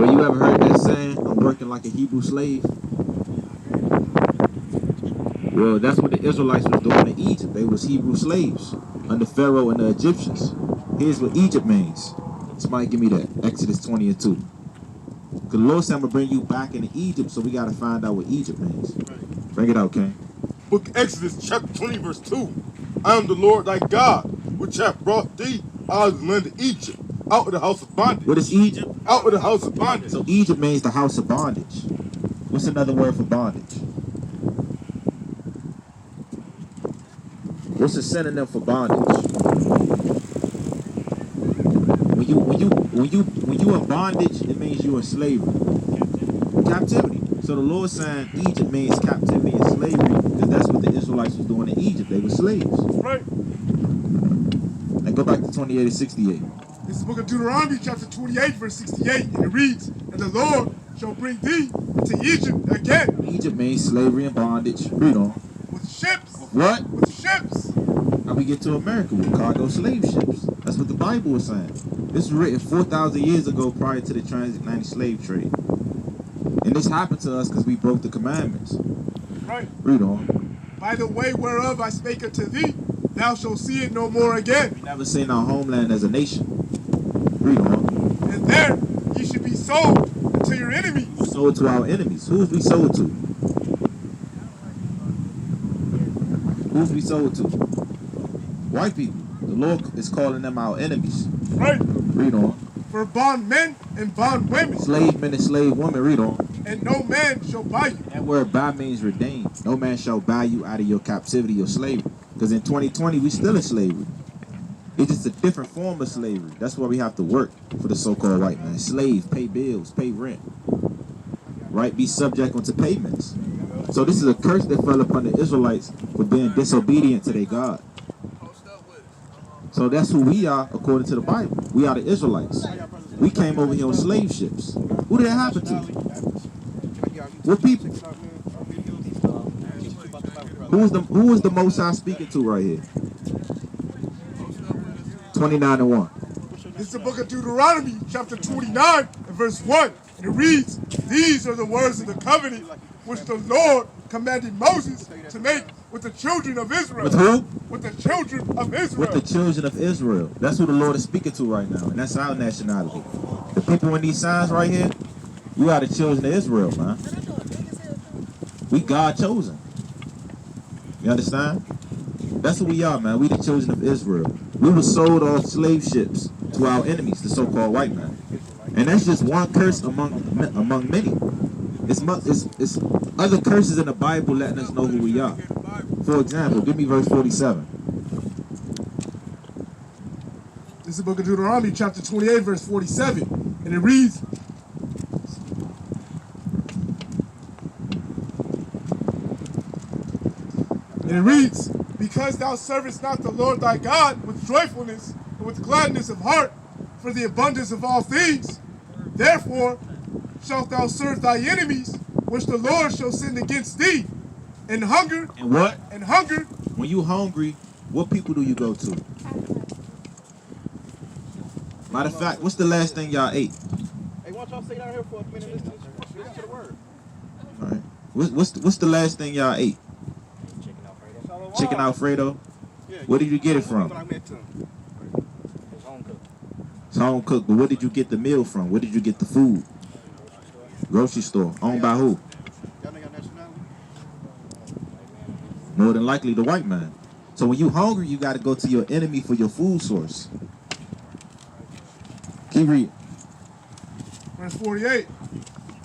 Well, you ever heard that saying, I'm working like a Hebrew slave? Well, that's what the Israelites was doing in Egypt. They was Hebrew slaves under Pharaoh and the Egyptians. Here's what Egypt means. Somebody give me that. Exodus 20:2. Because the Lord said, I'm going to bring you back into Egypt, so we got to find out what Egypt means. Bring it out, King. Book of Exodus, chapter 20, verse 2. I am the Lord thy God, which hath brought thee out of the land of Egypt, out of the house of bondage. What is Egypt? Out of the house of bondage. So Egypt means the house of bondage. What's another word for bondage? What's a synonym for bondage? When you in bondage, it means you in slavery. Captivity. So the Lord saying Egypt means captivity and slavery, because that's what the Israelites was doing in Egypt. They were slaves. Right. And go back to 28 and 68. This is the book of Deuteronomy, chapter 28, verse 68, and it reads, And the Lord shall bring thee into Egypt again. Egypt means slavery and bondage. Read on. With ships. What? With ships. How we get to America with cargo slave ships. That's what the Bible is saying. This was written 4,000 years ago prior to the transatlantic slave trade. And this happened to us because we broke the commandments. Right. Read on. By the way whereof I spake unto thee, thou shalt see it no more again. We never seen our homeland as a nation. Read on. And there ye should be sold unto your enemies. Sold to our enemies. Who's we sold to? Who's we sold to? White people. The Lord is calling them our enemies. Right. Read on. For bondmen and bondwomen. Slave men and slave women. Read on. And no man shall buy you. That word buy means redeem. No man shall buy you out of your captivity or slavery. Because in 2020, we still in slavery. It's just a different form of slavery. That's why we have to work for the so-called white man. Slave, pay bills, pay rent. Right? Be subject unto payments. So this is a curse that fell upon the Israelites for being disobedient to their God. So that's who we are according to the Bible. We are the Israelites. We came over here on slave ships. Who did that happen to? What people? Who was the Most High speaking to right here? 29:1. This is the book of Deuteronomy, chapter 29, and verse 1. And it reads, These are the words of the covenant which the Lord commanded Moses to make with the children of Israel. With who? With the children of Israel. With the children of Israel. That's who the Lord is speaking to right now. And that's our nationality. The people in these signs right here, we are the children of Israel, man. We God chosen. You understand? That's who we are, man. We the children of Israel. We were sold off slave ships to our enemies, the so-called white man. And that's just one curse among many. It's other curses in the Bible letting us know who we are. For example, give me verse 47. This is the book of Deuteronomy, chapter 28, verse 47. And it reads, Because thou servest not the Lord thy God with joyfulness and with gladness of heart for the abundance of all things, therefore shalt thou serve thy enemies, which the Lord shall send against thee, and hunger. And what? And hunger. When you hungry, what people do you go to? Matter of fact, what's the last thing y'all ate? Hey, why don't y'all stay down here for a minute and listen to the word? All right. What's the last thing y'all ate? Chicken Alfredo? Yeah, Where did you get it from? It's home cooked. It's home cooked, but where did you get the meal from? Where did you get the food? Grocery store. Owned by who? Y'all know your nationality? More than likely the white man. So when you hungry, you got to go to your enemy for your food source. Keep reading. Verse 48.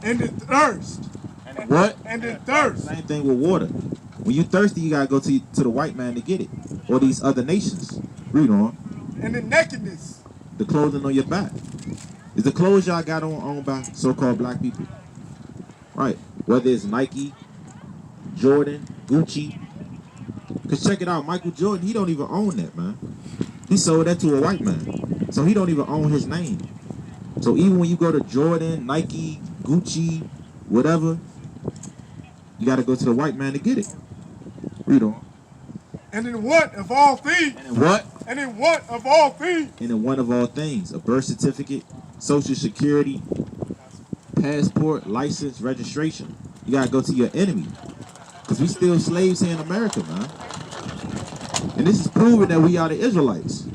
And in thirst. And what? And in thirst. Same thing with water. When you thirsty, you got to go to the white man to get it. Or these other nations. Read on. And in nakedness. The clothing on your back. Is the clothes y'all got on owned by so-called black people? Right. Whether it's Nike, Jordan, Gucci. Because check it out, Michael Jordan, he don't even own that, man. He sold that to a white man. So he don't even own his name. So even when you go to Jordan, Nike, Gucci, whatever, you got to go to the white man to get it. Read on. And in what of all things? And in what? And in what of all things? And in one of all things. A birth certificate, Social Security, passport, license, registration. You gotta go to your enemy. Because we still slaves here in America, man. And this is proving that we are the Israelites.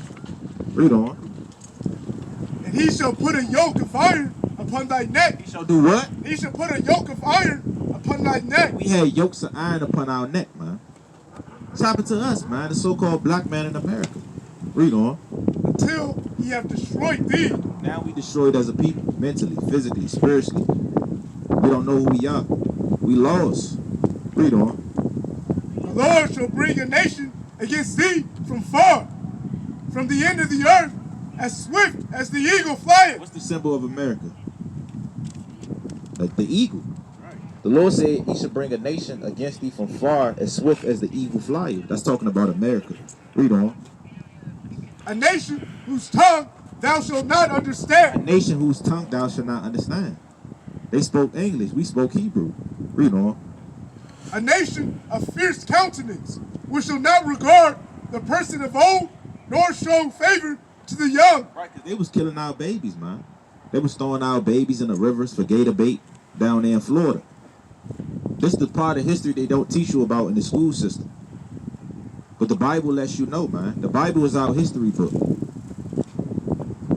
Read on. And he shall put a yoke of iron upon thy neck. He shall do what? He shall put a yoke of iron upon thy neck. We had yokes of iron upon our neck, man. What's happened to us, man? The so-called black man in America. Read on. Until he have destroyed thee. Now we destroyed as a people, mentally, physically, spiritually. We don't know who we are. We lost. Read on. The Lord shall bring a nation against thee from far, from the end of the earth, as swift as the eagle flieth. What's the symbol of America? Like the eagle. The Lord said he should bring a nation against thee from far, as swift as the eagle flieth. That's talking about America. Read on. A nation whose tongue thou shalt not A understand. nation whose tongue thou shalt not understand. They spoke English. We spoke Hebrew. Read on. A nation of fierce countenance, which shall not regard the person of old, nor show favor to the young. Right, because they was killing our babies, man. They was throwing our babies in the rivers for gator bait down there in Florida. This is the part of history they don't teach you about in the school system. But the Bible lets you know, man. The Bible is our history book.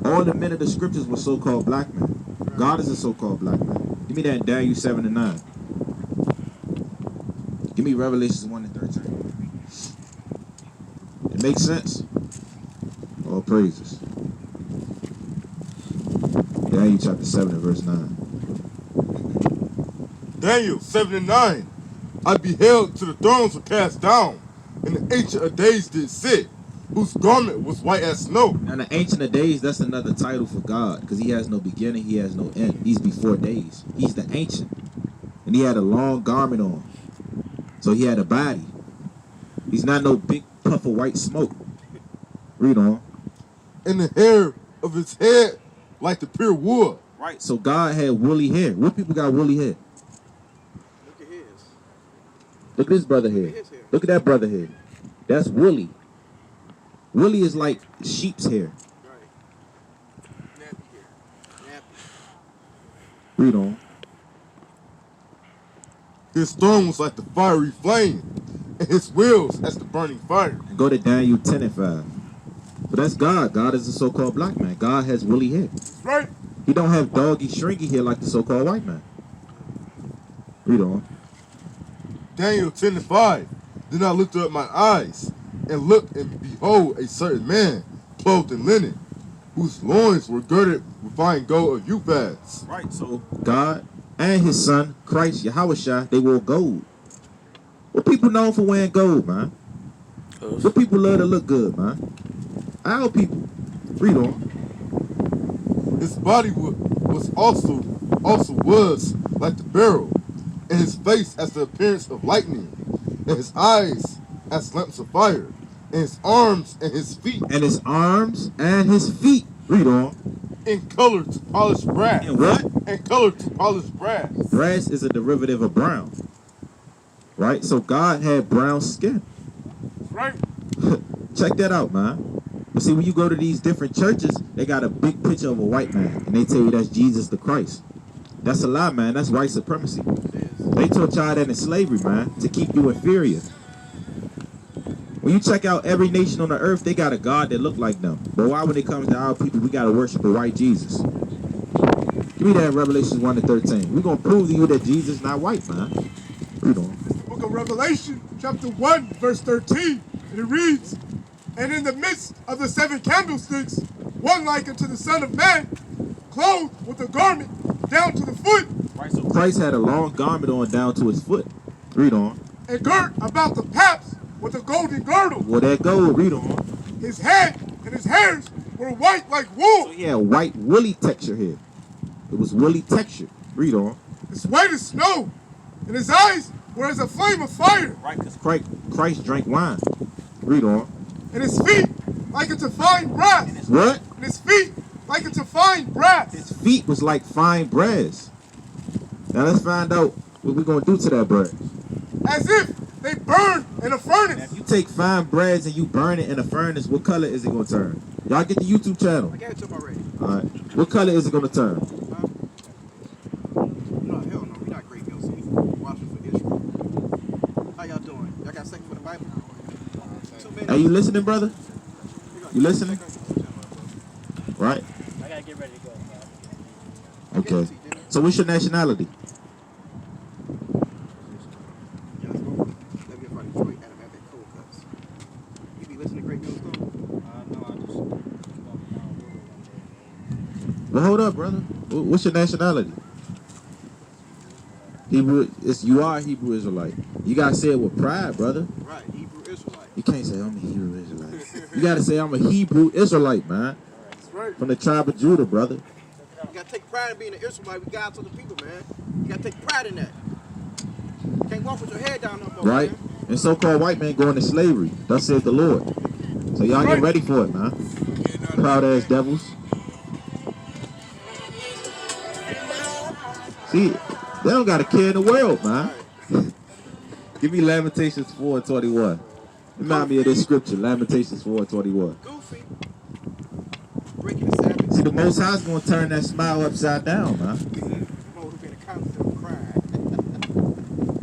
All the men of the scriptures were so-called black men. God is a so-called black man. Give me that in Daniel 7 and 9. Give me Revelations 1 and 13. It makes sense. All praises. Daniel chapter 7 and verse 9. Daniel 7 and 9. I beheld till the thrones were cast down, and the Ancient of Days did sit, whose garment was white as snow. Now the Ancient of Days, that's another title for God, because he has no beginning, he has no end. He's before days. He's the Ancient. And he had a long garment on. So he had a body. He's not no big puff of white smoke. Read on. And the hair of his head like the pure wool. Right. So God had woolly hair. What people got woolly hair? Look at his. Look at this brother hair. Look at that brother hair. That's woolly. Woolly is like sheep's hair. Right. Nappy hair. Nappy. Read on. His throne was like the fiery flame, and his wheels as the burning fire. And go to Daniel 10 and 5. But that's God. God is a so-called black man. God has woolly hair. Right? He don't have doggy, shrinky hair like the so-called white man. Read on. Daniel 10 and 5. Then I lifted up my eyes, and looked, and behold, a certain man, clothed in linen, whose loins were girded with fine gold of Uphaz. Right. So God and his son, Christ, Yahushua, they wore gold. What people known for wearing gold, man? What people love to look good, man? Our people. Read on. His body was also was like the beryl, and his face as the appearance of lightning, and his eyes as lamps of fire, and his arms and his feet. And his arms and his feet. Read on. In color to polished brass. And what? In color to polished brass. Brass is a derivative of brown. Right? So God had brown skin. Right? Check that out, man. But see, when you go to these different churches, they got a big picture of a white man, and they tell you that's Jesus the Christ. That's a lie, man. That's white supremacy. They taught y'all that in slavery, man, to keep you inferior. When you check out every nation on the earth, they got a God that look like them. But why when it comes to our people, we got to worship a white Jesus? Give me that in Revelation 1 to 13. We're going to prove to you that Jesus not white, man. Read on. Book of Revelation, chapter 1, verse 13. And it reads, and in the midst of the 7 candlesticks, one like unto the Son of Man, clothed with a garment down to the foot. Right, so Christ had a long garment on down to his foot. Read on. And girt about the paps with a golden girdle. Well, that gold, read on. His head and his hairs were white like wool. So he had white woolly texture here. It was woolly texture. Read on. As white as snow. And his eyes were as a flame of fire. Right, because Christ drank wine. Read on. And his feet like unto fine brass. What? And his feet like unto fine brass. His feet was like fine brass. Now let's find out what we're going to do to that brass. As if they burned in a furnace. Now, if you take fine brass and you burn it in a furnace, what color is it going to turn? Y'all get the YouTube channel. I gave it to him already. All right. What color is it going to turn? Are you listening, brother? You listening? Right? I gotta get ready to go. Okay. So what's your nationality? Yeah, let's go. Let me find Detroit. Adam have that cold cuts. You be listening to Great News, though? No, I just walking down the road one day. Well, hold up, brother. What's your nationality? Hebrew. You are a Hebrew Israelite. You gotta say it with pride, brother. Right, Hebrew Israelite. You can't say I'm a Hebrew Israelite. You gotta say I'm a Hebrew Israelite, man. That's right. From the tribe of Judah, brother. You gotta take pride in being an Israelite. We got to the people, man. You gotta take pride in that. You can't walk with your head down no more, Right? man. And so-called white men going to slavery. Thus saith the Lord. So y'all get ready for it, man. Proud ass devils. See, they don't got a care in the world, man. Give me Lamentations 4:21. Remind me of this scripture, Lamentations 4:21. Goofy. Breaking the Sabbath. See, the Most High's gonna turn that smile upside down, man. Oh, who been a constant cry.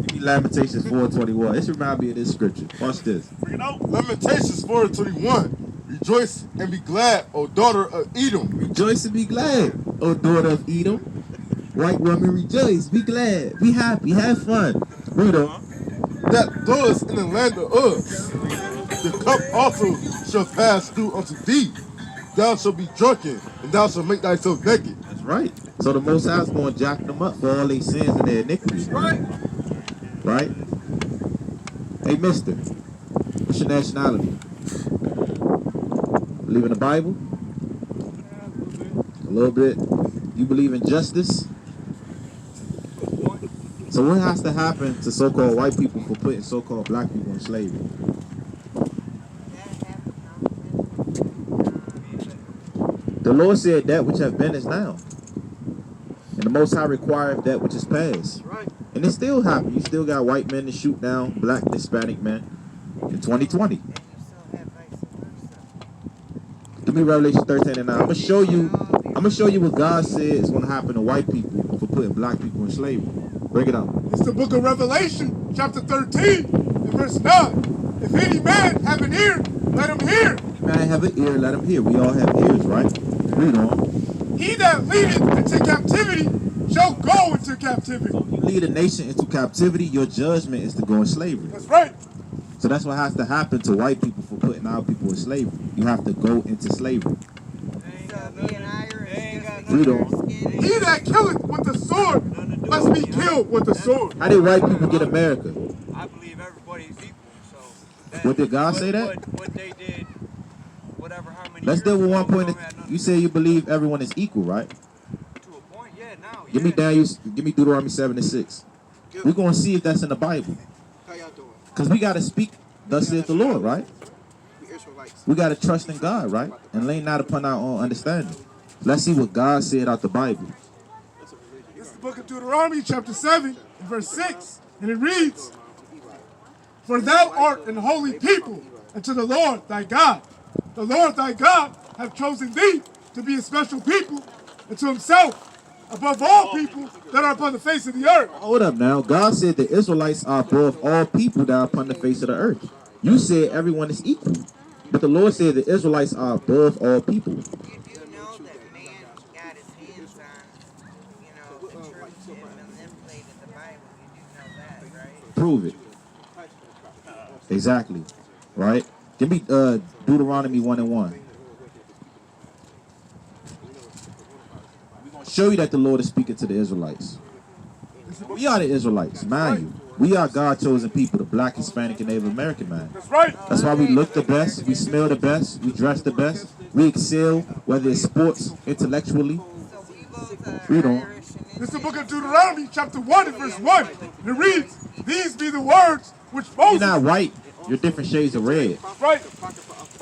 Give me Lamentations 4:21. This remind me of this scripture. Watch this. Bring it out. Lamentations 4:21. Rejoice and be glad, O daughter of Edom. Rejoice and be glad, O daughter of Edom. White woman, rejoice, be glad, be happy, have fun. Read on. That dwellest in the land of Uz. The cup also shall pass through unto thee. Thou shalt be drunken, and thou shalt make thyself naked. That's right. So the Most High's going to jack them up for all their sins and their iniquities. Right. Right? Hey, mister, what's your nationality? Believe in the Bible? A little bit. You believe in justice? So what has to happen to so-called white people for putting so-called black people in slavery? The Lord said that which have been is now. And the Most High requireth that which is past. Right. And it still happened. You still got white men to shoot down black and Hispanic men in 2020. Give me Revelation 13 and 9. I'm gonna show you what God said is gonna happen to white people for putting black people in slavery. Break it out. It's the book of Revelation, chapter 13, and verse 9. If any man have an ear, let him hear. Man, have an ear, let him hear. We all have ears, right? Read on. He that leadeth into captivity shall go into captivity. You lead a nation into captivity, your judgment is to go in slavery. That's right. So that's what has to happen to white people for putting our people in slavery. You have to go into slavery. Read on. He that killeth with the sword must be killed with the sword. How did white people get America? I believe everybody's equal. So What did God say that? What they did, whatever, how many. Let's years deal with one ago, point. don't have nothing You say you believe everyone is equal, right? to a point. Yeah, now. Give me yeah. Daniel. Give me Deuteronomy 7:6. Good. We're gonna see if that's in the Bible, How y'all doing? cause we gotta speak. Thus saith the Lord, right? We Israelites. We gotta trust in God, right? And lean not upon our own understanding. Let's see what God said out the Bible. That's a religion. This is the book of Deuteronomy, chapter 7, and verse 6. And it reads, For thou art an holy people unto the Lord thy God. The Lord thy God hath chosen thee to be a special people unto himself above all people that are upon the face of the earth. Hold up now. God said the Israelites are above all people that are upon the face of the earth. You said everyone is equal. But the Lord said the Israelites are above all people. You do know that man got his hands on, the truth and manipulated the Bible. You do know that, right? Prove it. Exactly. Right? Give me Deuteronomy 1:1. We're going to show you that the Lord is speaking to the Israelites. We are the Israelites, mind you. We are God's chosen people, the black, Hispanic, and Native American man. That's right. That's why we look the best, we smell the best, we dress the best, we excel, whether it's sports, intellectually. So we both are Read on. Irish and This is the book of Deuteronomy, chapter 1, and verse 1. And it reads, These be the words which You're Moses... not white, you're different shades of red. Right.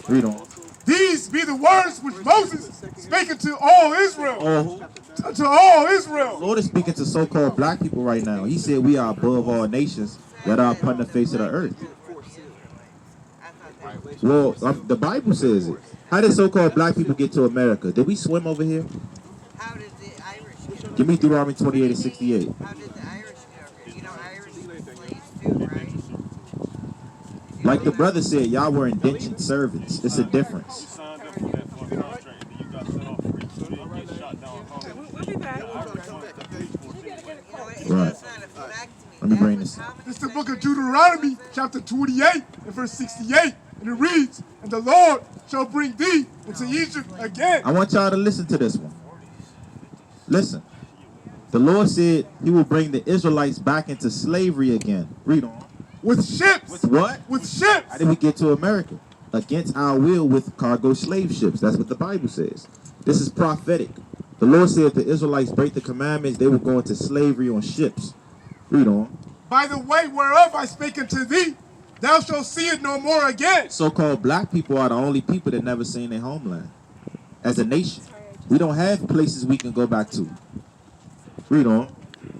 Read on. These be the words which Moses spake unto all Israel. Oh, Unto all the Israel. Lord is speaking to so-called black people right now. He said we are above all nations that are upon the face of the earth. I thought that Well, the Bible says it. How did so-called black people get to America? Did we swim over here? how did the Irish get over? Give me Deuteronomy 28:68. How did the Irish get over? Irish were slaves too, right? Like the brother said, y'all were indentured servants. It's a You difference. signed up for that for a contract, and then you got set off free, so you didn't get shot down. We'll be back. Right. Let me bring this. This is the book of Deuteronomy, chapter 28, and verse 68. And it reads, "And the Lord shall bring thee into Egypt again." I want y'all to listen to this one. Listen. The Lord said he will bring the Israelites back into slavery again. Read on. With ships. With what? With ships. How did we get to America? Against our will with cargo slave ships. That's what the Bible says. This is prophetic. The Lord said if the Israelites break the commandments, they will go into slavery on ships. Read on. By the way whereof I spake unto thee, thou shalt see it no more again. So-called black people are the only people that never seen their homeland. As a nation. We don't have places we can go back to. Read on.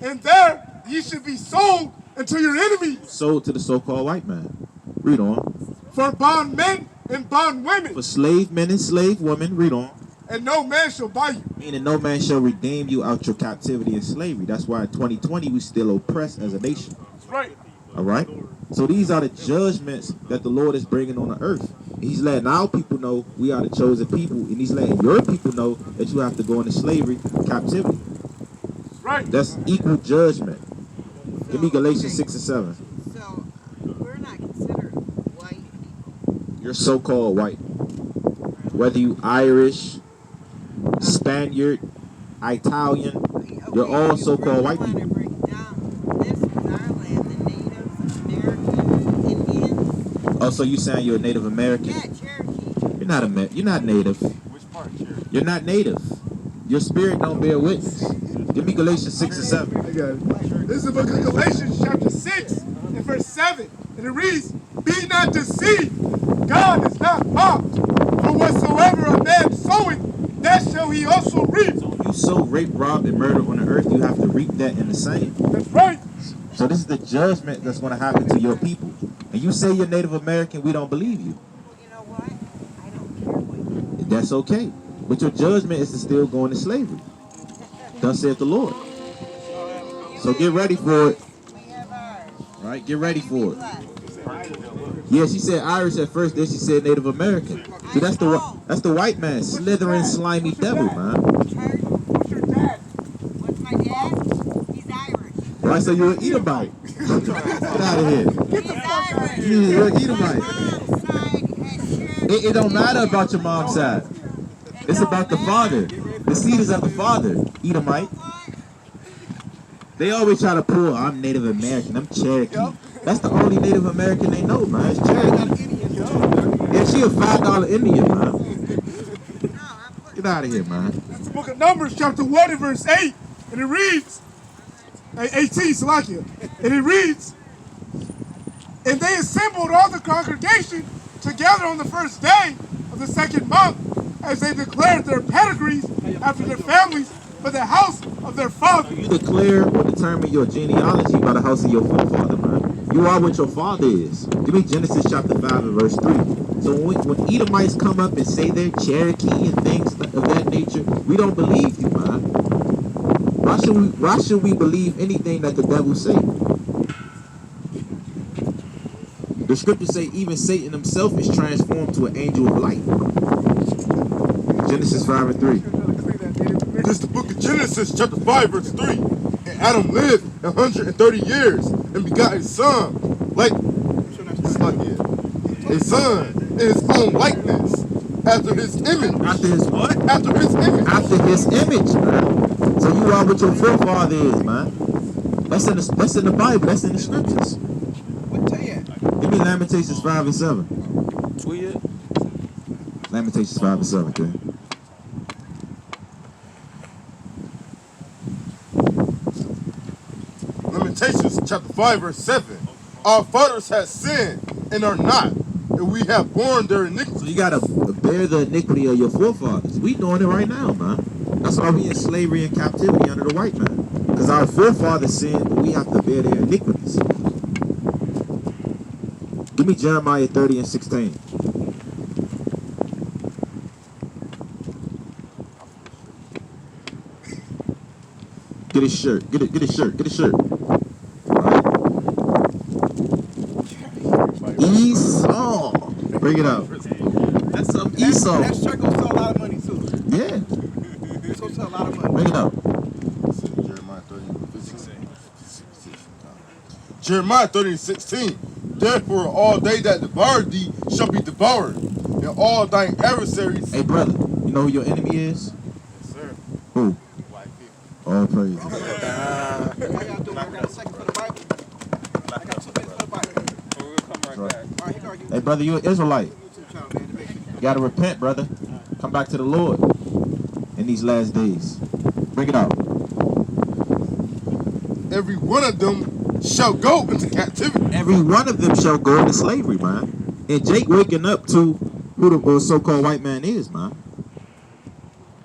And there ye should be sold unto your enemies. Sold to the so-called white man. Read on. For bondmen and bondwomen. For slave men and slave women. Read on. And no man shall buy you. Meaning no man shall redeem you out your captivity and slavery. That's why in 2020 we still oppressed as a nation. That's right. All right? So these are the judgments that the Lord is bringing on the earth. He's letting our people know we are the chosen people. And he's letting your people know that you have to go into slavery, captivity. That's right. That's equal judgment. Give me Galatians 6 and 7. So we're not considered white people. You're so-called white. Whether you Irish, Spaniard, Italian, you're all so-called white people. This is our land, the Native American Indians. Oh, so you saying you're a Native American? Yeah, Cherokee. You're not Native. Which part, Cherokee? You're not Native. Your spirit don't bear witness. Give me Galatians 6 and 7. I got it. This is the book of Galatians, chapter 6, and verse 7. And it reads, "Be not deceived, God is not mocked. For whatsoever a man soweth, that shall he also reap." You sow rape, rob, and murder on the earth, you have to reap that in the same. That's right. So this is the judgment that's going to happen to your people. And you say you're Native American, we don't believe you. You know what? I don't care what you That's okay. But your judgment is to still go into slavery. Thus saith the Lord. So get ready for it. We have ours. All right, get ready for it. Black. Yeah, she said Irish at first, then she said Native American. See, that's the white man, slithering, slimy devil, man. What's your dad? What's my dad? He's Irish. Why, so you're an Edomite? Get out of here. He's Irish. You're an My Edomite. mom's side has Cherokee. It don't matter about your mom's side. It's about the father. The seed is of the father, Edomite. They always try to pull, I'm Native American, I'm Cherokee. That's the only Native American they know, man. It's Cherokee. Yeah, she a $5 Indian, man. Get out of here, man. That's the book of Numbers, chapter 1, and verse 8. And it reads, 18, Salakia. And it reads, "And they assembled all the congregation together on the first day of the second month, as they declared their pedigrees after their families for the house of their father." You declare or determine your genealogy by the house of your forefather, man. You are what your father is. Give me Genesis chapter 5 and verse 3. So when Edomites come up and say they're Cherokee and things of that nature, we don't believe you, man. Why should we believe anything that the devil say? The scriptures say even Satan himself is transformed to an angel of light. Genesis 5 and 3. This is the book of Genesis, chapter 5, verse 3. And Adam lived 130 years and begot a son, a son in his own likeness, after his image. After his what? After his image. After his image, man. So you are what your forefather is, man. That's in the Bible. That's in the scriptures. Give me Lamentations 5 and 7. Lamentations 5 and 7, okay? Lamentations chapter 5, verse 7. Our fathers have sinned and are not, and we have borne their iniquity. So you gotta bear the iniquity of your forefathers. We doing it right now, man. That's why we in slavery and captivity under the white man. Because our forefathers sinned, but we have to bear their iniquities. Give me Jeremiah 30 and 16. Get his shirt. Get his shirt. Get his shirt. All right. Ease Bring it out. That's some Esau. That shirt gonna sell a lot of money too. Yeah. It's gonna sell a lot of money. Bring it out. Jeremiah 30:16. Jeremiah 30:16. Therefore, all they that devour thee shall be devoured, and all thine adversaries. Hey, brother, you know who your enemy is? Yes, sir. Who? White people. All praises. How y'all doing? I got a second for the Bible. I got 2 minutes for the Bible. We'll come right back. All right, here go. Hey, brother, you an Israelite. YouTube channel, man. Make sure You gotta repent, brother. Come back to the Lord in these last days. Bring it out. Every one of them shall go into captivity. Every one of them shall go into slavery, man. And Jake waking up to who the so-called white man is, man.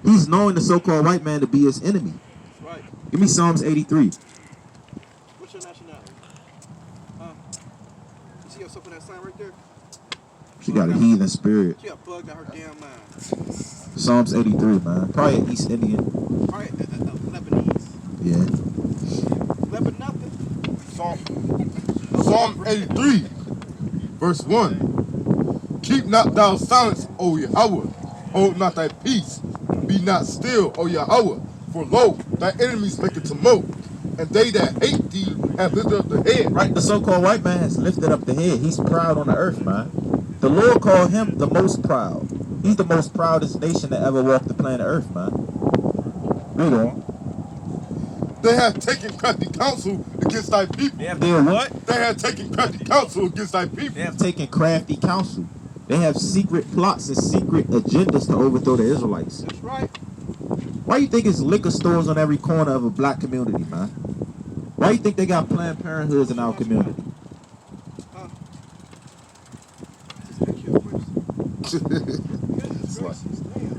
He's knowing the so-called white man to be his enemy. That's right. Give me Psalms 83. What's your nationality? You see yourself in that sign right there? She got a heathen spirit. She got bugged out her damn mind. Psalms 83, man. Probably an East Indian. All right, Lebanese. Yeah. Lebanon nothing. Psalm 83, verse 1. Keep not thou silence, O Yahweh. Hold not thy peace. Be not still, O Yahweh. For lo, thy enemies make a tumult, and they that hate thee have lifted up the head. Right, the so-called white man has lifted up the head. He's proud on the earth, man. The Lord called him the most proud. He's the most proudest nation that ever walked the planet Earth, man. Read on. They have taken crafty counsel against thy people. They have done what? They have taken crafty counsel against thy people. They have taken crafty counsel. They have secret plots and secret agendas to overthrow the Israelites. That's right. Why you think it's liquor stores on every corner of a black community, man? Why you think they got Planned Parenthoods in our community?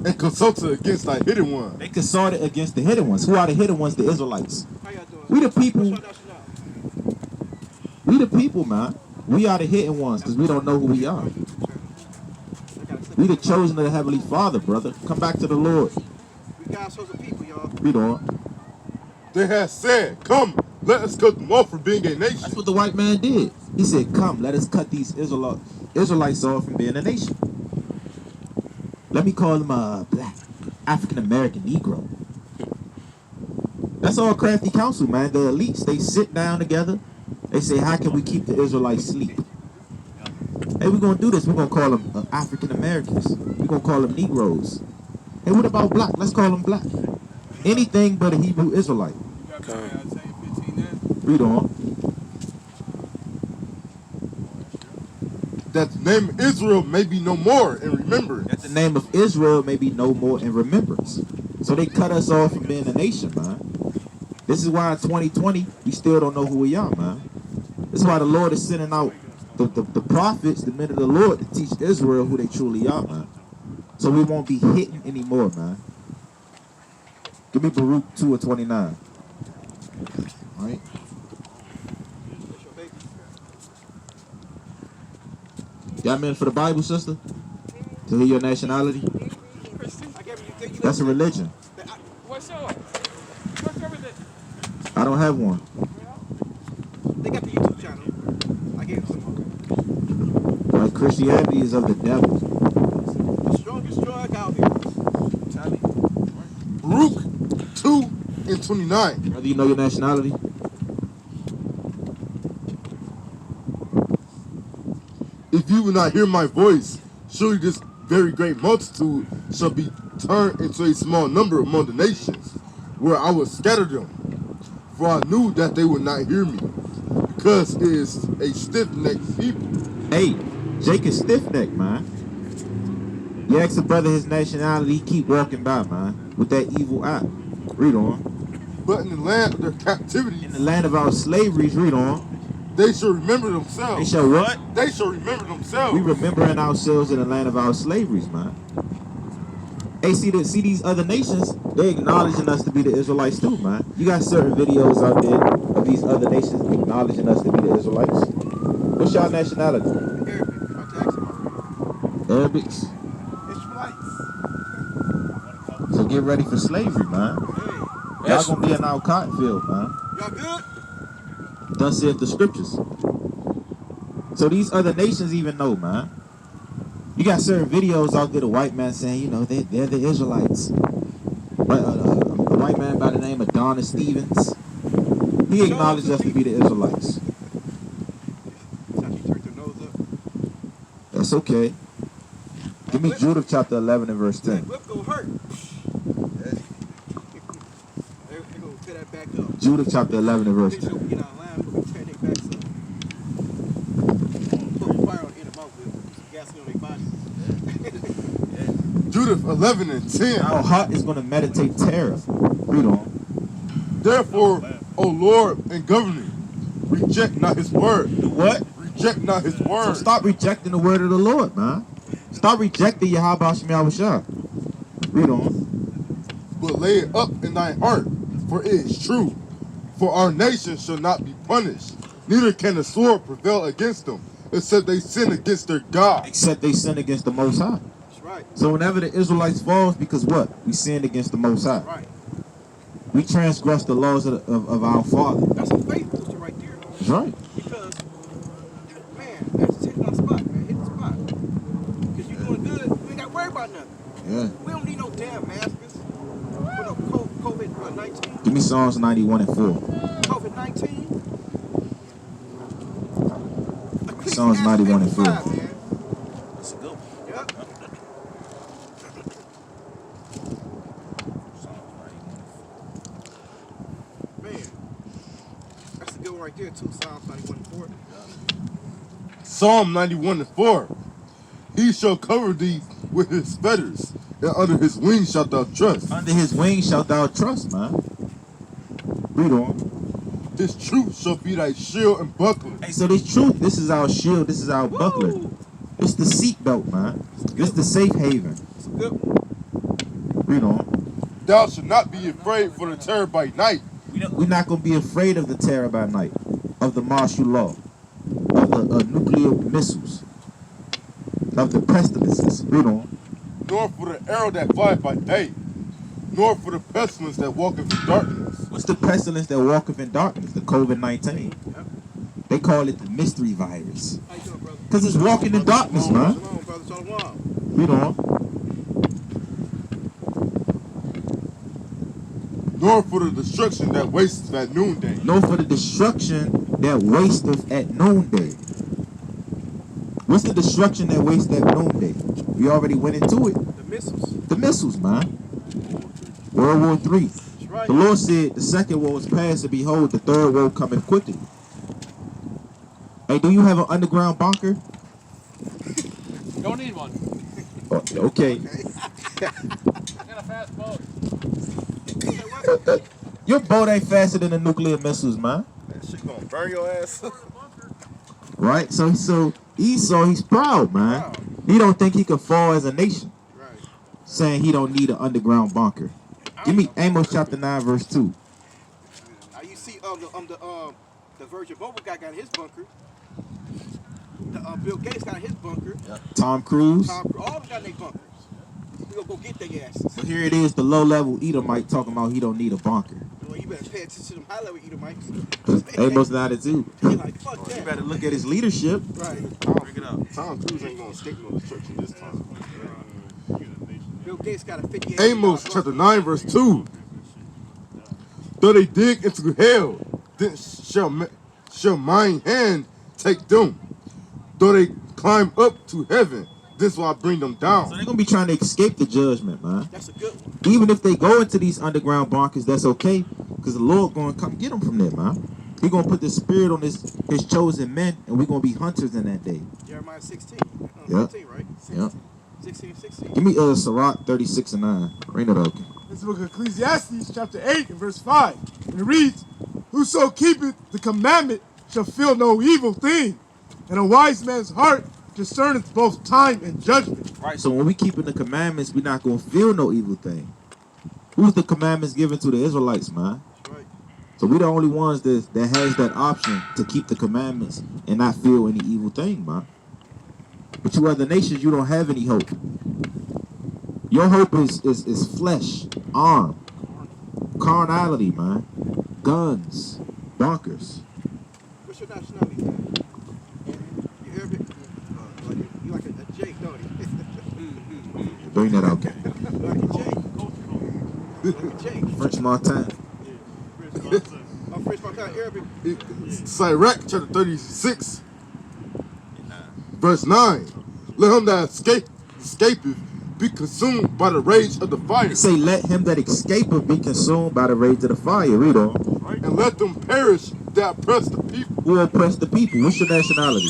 And consulted against thy hidden one. They consorted against the hidden ones. Who are the hidden ones? The Israelites. How y'all doing? We the people. What's your nationality? We the people, man. We are the hidden ones because we don't know who we are. We the chosen of the Heavenly Father, brother. Come back to the Lord. We God's chosen people, y'all. Read on. They have said, come, let us cut them off from being a nation. That's what the white man did. He said, come, let us cut these Israelites off from being a nation. Let me call them a black African-American Negro. That's all crafty counsel, man. The elites, they sit down together. They say, how can we keep the Israelites asleep? Hey, we're going to do this. We're going to call them African-Americans. We're going to call them Negroes. Hey, what about black? Let's call them black. Anything but a Hebrew Israelite. Read on. That the name of Israel may be no more in remembrance. That the name of Israel may be no more in remembrance. So they cut us off from being a nation, man. This is why in 2020, we still don't know who we are, man. This is why the Lord is sending out the prophets, the men of the Lord, to teach Israel who they truly are, man. So we won't be hitting anymore, man. Give me Baruch 2:29. All right. Y'all men for the Bible, sister? To hear your nationality? That's a religion. What's yours? What's your religion? I don't have one. They got the YouTube channel. I gave them some. But Christianity is of the devil. The strongest drug out here. Tell me. Baruch 2:29. Brother, you know your nationality? If you will not hear my voice, surely this very great multitude shall be turned into a small number among the nations, where I will scatter them. For I knew that they would not hear me, because it is a stiff-necked people. Hey, Jake is stiff-necked, man. You ask a brother his nationality, he keep walking by, man, with that evil eye. Read on. But in the land of their captivity, In the land of our slaveries, read on. they shall remember They themselves. shall what? They shall remember themselves. We remembering ourselves in the land of our slaveries, man. Hey, see these other nations, they acknowledging us to be the Israelites too, man. You got certain videos out there of these other nations acknowledging us to be the Israelites. What's y'all nationality? Arabic. I'll tax them. Arabics. Israelites. So get ready for slavery, man. Hey. Y'all gonna be in our cotton field, man. Y'all good? Thus saith the scriptures. So these other nations even know, man. You got certain videos out there, the white man saying, you know, they're the Israelites. But a white man by the name of Donna Stevens, he acknowledged us to be the Israelites. That's okay. Give me Judith chapter 11 and verse 10. Whip gonna hurt. They're gonna tear that back up. Judith chapter 11 and verse They 10. gonna get out of line, we're gonna tear their backs up. Put fire on the end of my whip. Gasoline on their bodies. Judith 11 and 10. Our heart is going to meditate terror. Read on. Therefore, O Lord and governor, reject not his word. What? Reject not his So word. stop rejecting the word of the Lord, man. Stop rejecting Yahweh Shemiah Shah. Read on. But lay it up in thy heart, for it is true. For our nation shall not be punished, neither can the sword prevail against them, except they sin against their God. Except they sin against the Most High. That's right. So whenever the Israelites falls, because what? We sinned against the Most High. Right. We transgressed the laws of our Father. That's a faith booster right there. That's right. Because, man, that's just hitting our spot, man. Hit the spot. Because you're doing good, we ain't got to worry about nothing. Yeah. We don't need no damn maskers. Put up COVID-19. Give me Psalms 91 and 4. COVID-19. Psalms 91 and 4. Man. That's a good one. Yep. Man. That's a good one right there, too. Psalms 91 and 4. Psalm 91 and 4. He shall cover thee with his feathers, and under his wings shalt thou trust. Under his wings shalt thou trust, man. Read on. His truth shall be thy shield and buckler. Hey, so this truth, this is our shield, this is our buckler. Woo! It's the seatbelt, man. It's the safe haven. It's a good one. Read on. Thou shalt not be afraid for the terror by night, We're not going to be afraid of the terror by night, of the martial law, of the nuclear missiles, of the pestilences. Read on. nor for the arrow that flieth by day, nor for the pestilence that walketh in darkness. What's the pestilence that walketh in darkness? The COVID-19. They call it the mystery virus. How you doing, brother? Because it's walking in darkness, man. Shalom, brother. Shalom. Read on. Nor for the destruction that wasteth at noonday. Nor for the destruction that wasteth at noonday. What's the destruction that wasteth at noonday? We already went into it. The missiles. The missiles, man. World War III. That's right. The Lord said the second war is past, and behold, the third war cometh quickly. Hey, do you have an underground bunker? Don't need one. Oh, okay. I got a fast boat. Your boat ain't faster than the nuclear missiles, man. That shit gonna burn your ass. Right? So Esau, he's proud, man. Wow. He don't think he can fall as a nation, Right. saying he don't need an underground bunker. Give me Amos chapter 9, verse 2. Now you see the Virgin Mobile guy got his bunker. The Bill Gates got his bunker. Tom Cruise. All of them got their bunkers. We gonna go get their asses. But here it is, the low-level Edomite talking about he don't need a bunker. Well, you better pay attention to them high-level Edomites. Amos 9 and 2. They like, fuck You that. better look at his leadership. Right. Bring it up. Tom Cruise ain't gonna stick no destruction this time. Bill Gates got a 58. Amos chapter 9 verse 2. Though they dig into hell, then shall mine hand take them. Though they climb up to heaven, this will I bring them So down. they're going to be trying to escape the judgment, man. That's a good one. Even if they go into these underground bunkers, that's okay, because the Lord going to come get them from there, man. He going to put the spirit on his chosen men, and we're going to be hunters in that day. Jeremiah 16. Yep. 15, right? 16. Yep. 16 and 16. Give me Sirach 36 and 9. Bring it up. This book of Ecclesiastes, chapter 8, and verse 5. And it reads, Whoso keepeth the commandment shall feel no evil thing, and a wise man's heart discerneth both time and judgment. Right. So when we keeping the commandments, we're not going to feel no evil thing. Who's the commandments given to the Israelites, man? That's right. So we're the only ones that has that option to keep the commandments and not feel any evil thing, man. But you other nations, you don't have any hope. Your hope is flesh, arm, carnality, man. Guns, bunkers. What's your nationality, man? You Arabic? You like a Jake, don't Bring that out, gang. French Montana. French Montana Arabic. Sirach chapter 36, verse 9. Let him that escapeth be consumed by the rage of the fire. Say, let him that escapeth be consumed by the rage of the fire. Read on. And let them perish that oppress the people. Who oppress the people? What's your nationality?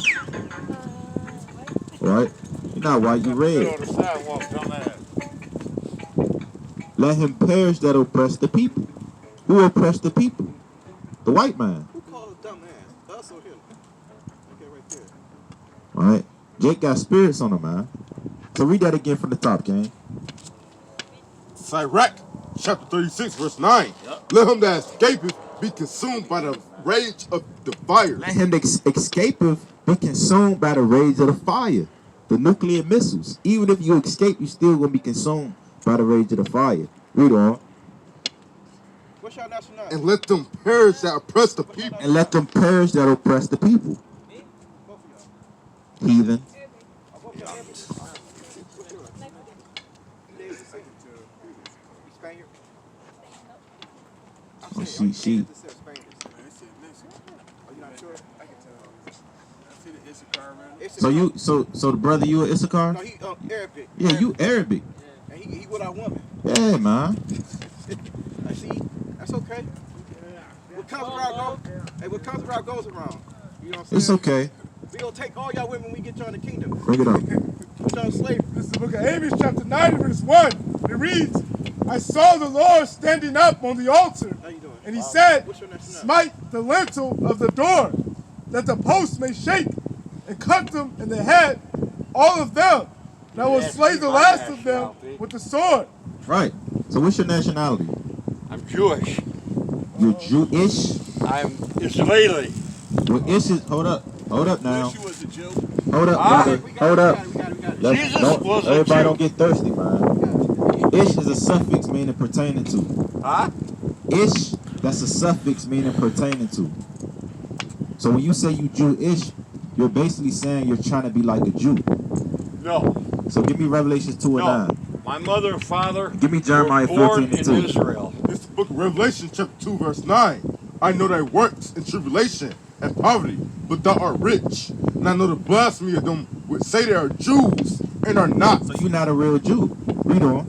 All right? You're not white, you red. On the sidewalk, dumbass. Let him perish that oppress the people. Who oppressed the people? The white man. Who called a dumbass? Us or him? Okay, right there. All right? Jake got spirits on him, man. So read that again from the top, gang. Sirach chapter 36, verse 9. Let him that escapeth be consumed by the rage of the fire. Let him that escapeth be consumed by the rage of the fire. The nuclear missiles. Even if you escape, you still going to be consumed by the rage of the fire. Read on. What's your nationality? And let them perish that oppress the people. And let them perish that oppress the people. Both of y'all. Heathen. Spaniard? Oh, she. Are you not sure? I can tell. So the brother, you a Issachar? No, he Arabic. Yeah, you Arabic. And he with our woman. Yeah, man. I see. That's okay. What comes around goes. Hey, what comes around goes around. You know what I'm saying? It's okay. We gonna take all y'all women when we get you in the kingdom. Bring it up. Put y'all in slavery. This is the book of Amos, chapter 9, verse 1. It reads, I saw the Lord standing up on the altar, How you doing? and he said, What's your nationality? smite the lintel of the door, that the posts may shake, and cut them in the head, all of them, and I will slay the last of them with the sword. Right. So what's your nationality? I'm Jewish. You're Jewish? I'm Israeli. Well, Ish is, hold up now. She was a Jew. Hold up, Ah. brother. We got Hold it, up. We got it. Let's- Jesus don't- was a everybody Jew. don't get thirsty, man. Ish is a suffix meaning pertaining to. Huh? Ish, that's a suffix meaning pertaining to. So when you say you Jewish, you're basically saying you're trying to be like a Jew. No. So give me Revelations 2 and No. 9. My mother and father Give me Jeremiah were born 14 and in 2. Israel. It's the book of Revelation chapter 2, verse 9. I know thy works and tribulation and poverty, but thou art rich. And I know the blasphemy of them which say they are Jews and are not, So you're not a real Jew. Read on.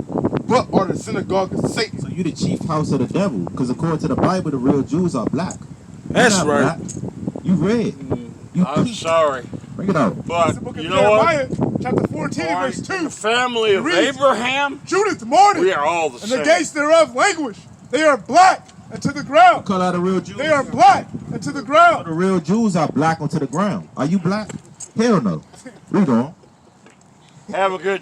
but are the synagogue of Satan. So you the chief house of the devil. Because according to the Bible, the real Jews are black. You're That's not right. black. You red. You I'm pink. sorry. Bring it out. It's the But book of you know what? Jeremiah, chapter 14, Born verse in 2. the family of Reads, Abraham, Judith mourned, we are all the and same. the gates thereof languish. They are black and to the ground. Call out the real Jews. They are black and to the ground. The real Jews are black onto the ground. Are you black? Hell no. Read on. Have a good